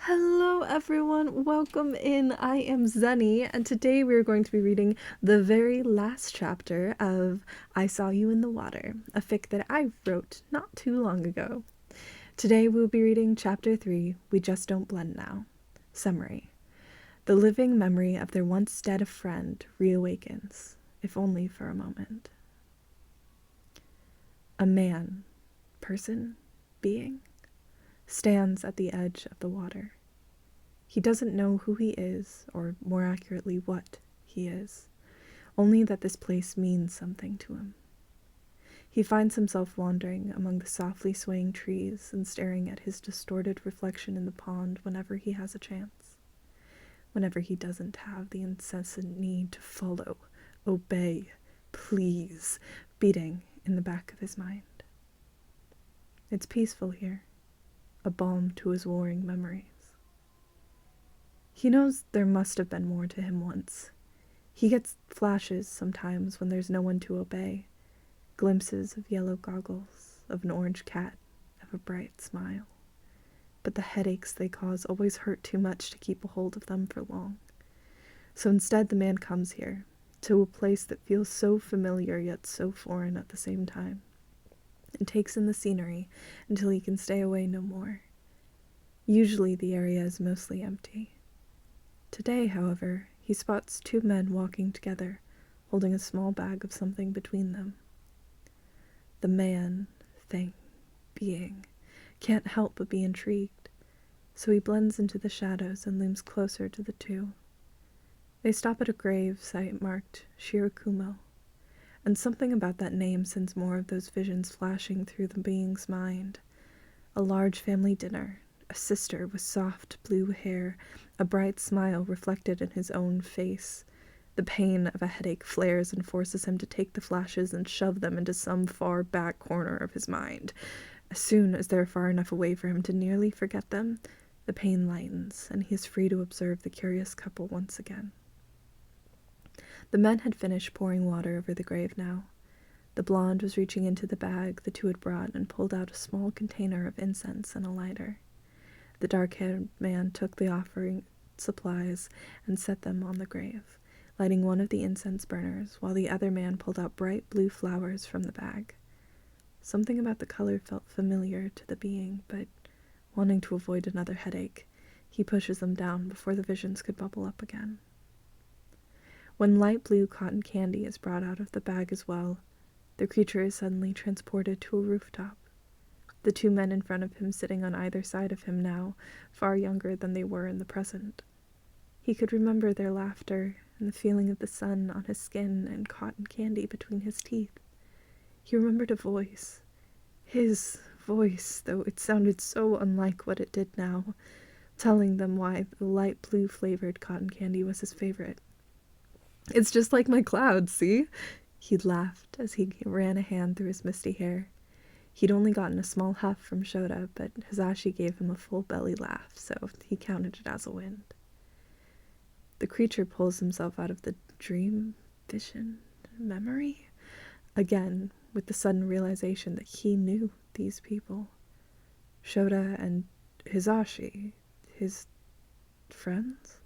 Hello everyone, welcome in. I am Zenny, and today we are going to be reading the very last chapter of I Saw You in the Water, a fic that I wrote not too long ago. Today we will be reading Chapter 3, We Just Don't Blend Now. Summary. The living memory of their once dead friend reawakens, if only for a moment. A man, person, being, stands at the edge of the water. He doesn't know who he is, or more accurately, what he is, only that this place means something to him. He finds himself wandering among the softly swaying trees and staring at his distorted reflection in the pond whenever he has a chance, whenever he doesn't have the incessant need to follow, obey, please, beating in the back of his mind. It's peaceful here, a balm to his warring memories. He knows there must have been more to him once. He gets flashes sometimes when there's no one to obey, glimpses of yellow goggles, of an orange cat, of a bright smile. But the headaches they cause always hurt too much to keep a hold of them for long. So instead the man comes here, to a place that feels so familiar yet so foreign at the same time, and takes in the scenery until he can stay away no more. Usually the area is mostly empty. Today, however, he spots two men walking together, holding a small bag of something between them. The man, thing, being, can't help but be intrigued, so he blends into the shadows and looms closer to the two. They stop at a grave site marked Shirakumo, and something about that name sends more of those visions flashing through the being's mind. A large family dinner, a sister with soft blue hair, a bright smile reflected in his own face. The pain of a headache flares and forces him to take the flashes and shove them into some far back corner of his mind. As soon as they're far enough away for him to nearly forget them, the pain lightens, and he is free to observe the curious couple once again. The men had finished pouring water over the grave now. The blonde was reaching into the bag the two had brought and pulled out a small container of incense and a lighter. The dark-haired man took the offering supplies and set them on the grave, lighting one of the incense burners, while the other man pulled out bright blue flowers from the bag. Something about the color felt familiar to the being, but wanting to avoid another headache, he pushes them down before the visions could bubble up again. When light blue cotton candy is brought out of the bag as well, the creature is suddenly transported to a rooftop. The two men in front of him sitting on either side of him now, far younger than they were in the present. He could remember their laughter and the feeling of the sun on his skin and cotton candy between his teeth. He remembered a voice. His voice, though it sounded so unlike what it did now, telling them why the light blue-flavored cotton candy was his favorite. "It's just like my clouds, see?" He laughed as he ran a hand through his misty hair. He'd only gotten a small huff from Shouta, but Hizashi gave him a full belly laugh, so he counted it as a win. The creature pulls himself out of the dream, vision, memory, again with the sudden realization that he knew these people. Shouta and Hizashi, his friends?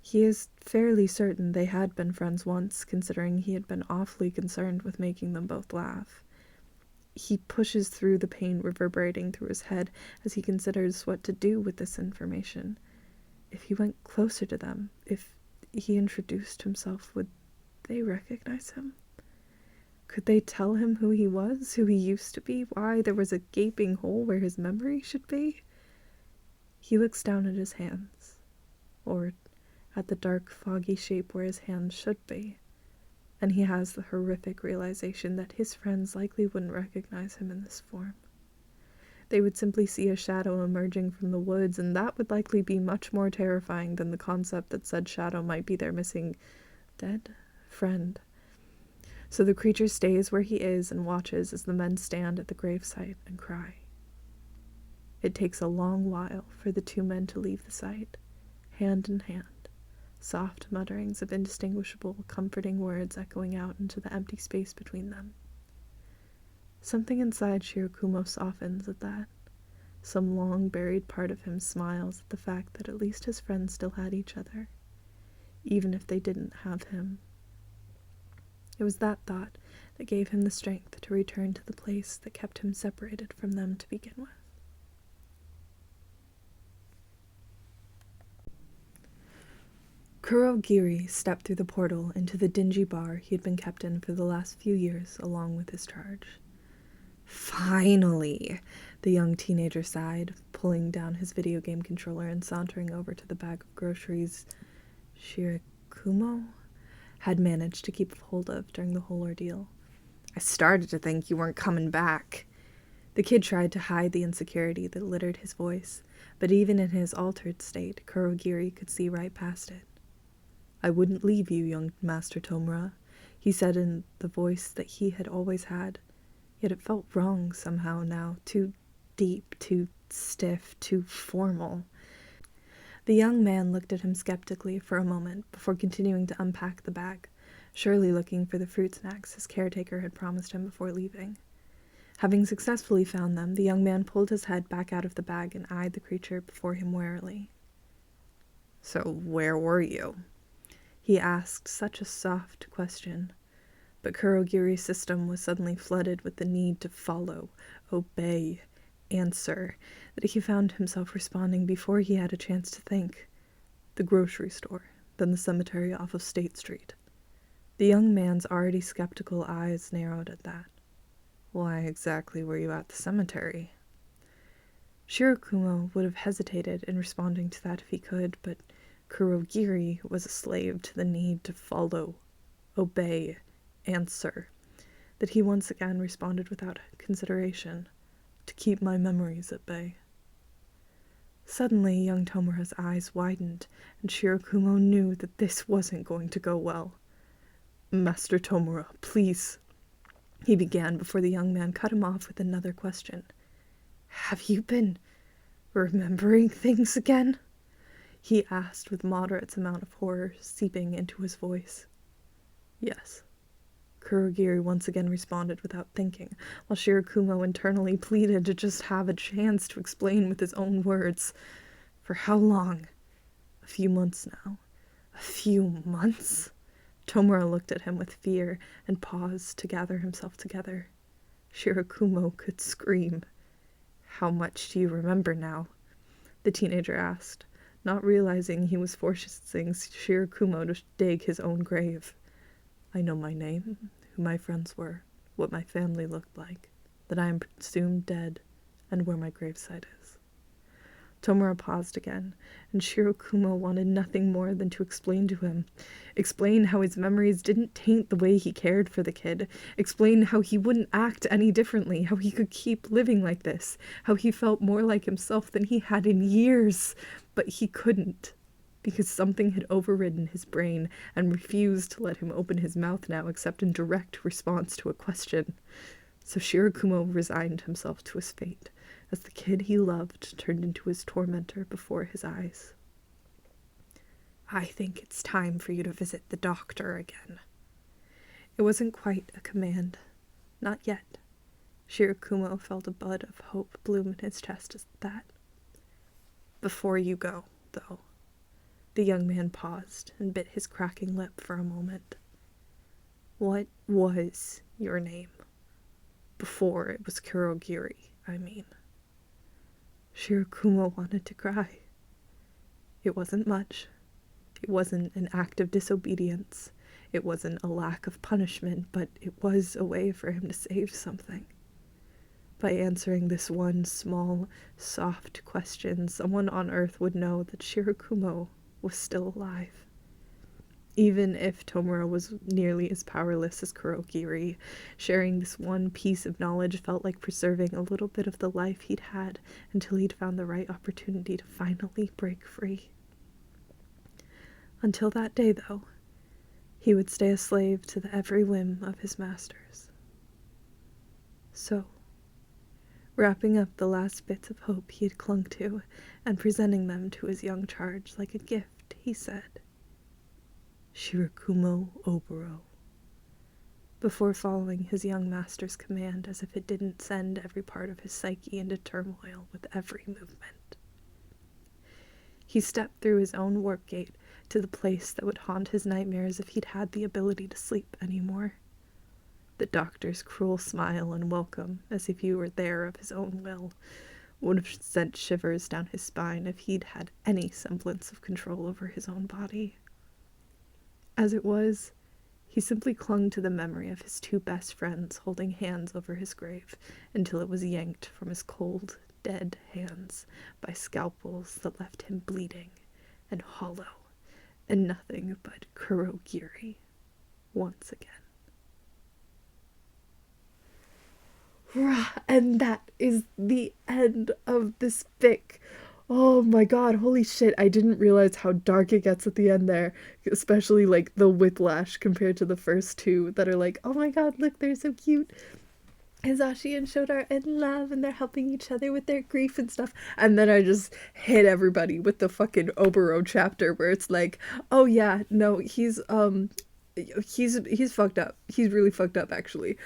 He is fairly certain they had been friends once, considering he had been awfully concerned with making them both laugh. He pushes through the pain reverberating through his head as he considers what to do with this information. If he went closer to them, if he introduced himself, would they recognize him? Could they tell him who he was, who he used to be, why there was a gaping hole where his memory should be? He looks down at his hands, or at the dark, foggy shape where his hands should be, and he has the horrific realization that his friends likely wouldn't recognize him in this form. They would simply see a shadow emerging from the woods, and that would likely be much more terrifying than the concept that said shadow might be their missing, dead friend. So the creature stays where he is and watches as the men stand at the gravesite and cry. It takes a long while for the two men to leave the site, hand in hand, soft mutterings of indistinguishable, comforting words echoing out into the empty space between them. Something inside Shirakumo softens at that, Some long-buried part of him smiles at the fact that at least his friends still had each other, even if they didn't have him. It was that thought that gave him the strength to return to the place that kept him separated from them to begin with. Kurogiri stepped through the portal into the dingy bar he had been kept in for the last few years along with his charge. Finally, the young teenager sighed, pulling down his video game controller and sauntering over to the bag of groceries Shirakumo had managed to keep hold of during the whole ordeal. I started to think you weren't coming back. The kid tried to hide the insecurity that littered his voice, but even in his altered state, Kurogiri could see right past it. I wouldn't leave you, young Master Tomura, he said in the voice that he had always had. Yet it felt wrong somehow now, too deep, too stiff, too formal. The young man looked at him skeptically for a moment before continuing to unpack the bag, surely looking for the fruit snacks his caretaker had promised him before leaving. Having successfully found them, the young man pulled his head back out of the bag and eyed the creature before him warily. So where were you? He asked such a soft question. But Kurogiri's system was suddenly flooded with the need to follow, obey, answer, that he found himself responding before he had a chance to think. The grocery store, then the cemetery off of State Street. The young man's already skeptical eyes narrowed at that. Why exactly were you at the cemetery? Shirakumo would have hesitated in responding to that if he could, but Kurogiri was a slave to the need to follow, obey, answer, that he once again responded without consideration, to keep my memories at bay. Suddenly, young Tomura's eyes widened, and Shirakumo knew that this wasn't going to go well. Master Tomura, please, he began before the young man cut him off with another question. Have you been remembering things again? He asked with moderate amount of horror seeping into his voice. Yes. Kurogiri once again responded without thinking, while Shirakumo internally pleaded to just have a chance to explain with his own words. For how long? A few months now. A few months? Tomura looked at him with fear and paused to gather himself together. Shirakumo could scream. How much do you remember now? The teenager asked, not realizing he was forcing Shirakumo to dig his own grave. I know my name, who my friends were, what my family looked like, that I am presumed dead, and where my gravesite is. Tomura paused again, and Shirakumo wanted nothing more than to explain to him. Explain how his memories didn't taint the way he cared for the kid. Explain how he wouldn't act any differently, how he could keep living like this, how he felt more like himself than he had in years. But he couldn't, because something had overridden his brain and refused to let him open his mouth now except in direct response to a question. So Shirakumo resigned himself to his fate, as the kid he loved turned into his tormentor before his eyes. I think it's time for you to visit the doctor again. It wasn't quite a command. Not yet. Shirakumo felt a bud of hope bloom in his chest at that. Before you go, though. The young man paused and bit his cracking lip for a moment. What was your name? Before it was Kurogiri, I mean. Shirakumo wanted to cry. It wasn't much. It wasn't an act of disobedience. It wasn't a lack of punishment, but it was a way for him to save something. By answering this one small, soft question, someone on Earth would know that Shirakumo was still alive. Even if Tomura was nearly as powerless as Kurogiri, sharing this one piece of knowledge felt like preserving a little bit of the life he'd had until he'd found the right opportunity to finally break free. Until that day, though, he would stay a slave to the every whim of his masters. So, wrapping up the last bits of hope he had clung to and presenting them to his young charge like a gift, he said, Shirakumo Oboro. before following his young master's command as if it didn't send every part of his psyche into turmoil with every movement. He stepped through his own warp gate to the place that would haunt his nightmares if he'd had the ability to sleep anymore. The doctor's cruel smile and welcome, as if he were there of his own will, would have sent shivers down his spine if he'd had any semblance of control over his own body. As it was, he simply clung to the memory of his two best friends holding hands over his grave until it was yanked from his cold, dead hands by scalpels that left him bleeding and hollow and nothing but Kurogiri once again. And that is the end of this fic. Oh my god, holy shit, I didn't realize how dark it gets at the end there, especially like the whiplash compared to the first two that are like, oh my god, look, they're so cute. Hizashi and Shouta are in love and they're helping each other with their grief and stuff. And then I just hit everybody with the fucking Oboro chapter where it's like, oh yeah, no, he's fucked up. He's really fucked up, actually.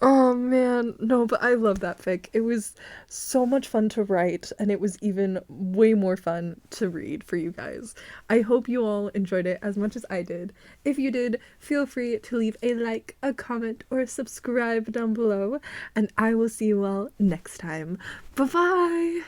Oh man, no, but I love that fic. It was so much fun to write, and it was even way more fun to read for you guys. I hope you all enjoyed it as much as I did. If you did, feel free to leave a like, a comment, or a subscribe down below, and I will see you all next time. Bye-bye!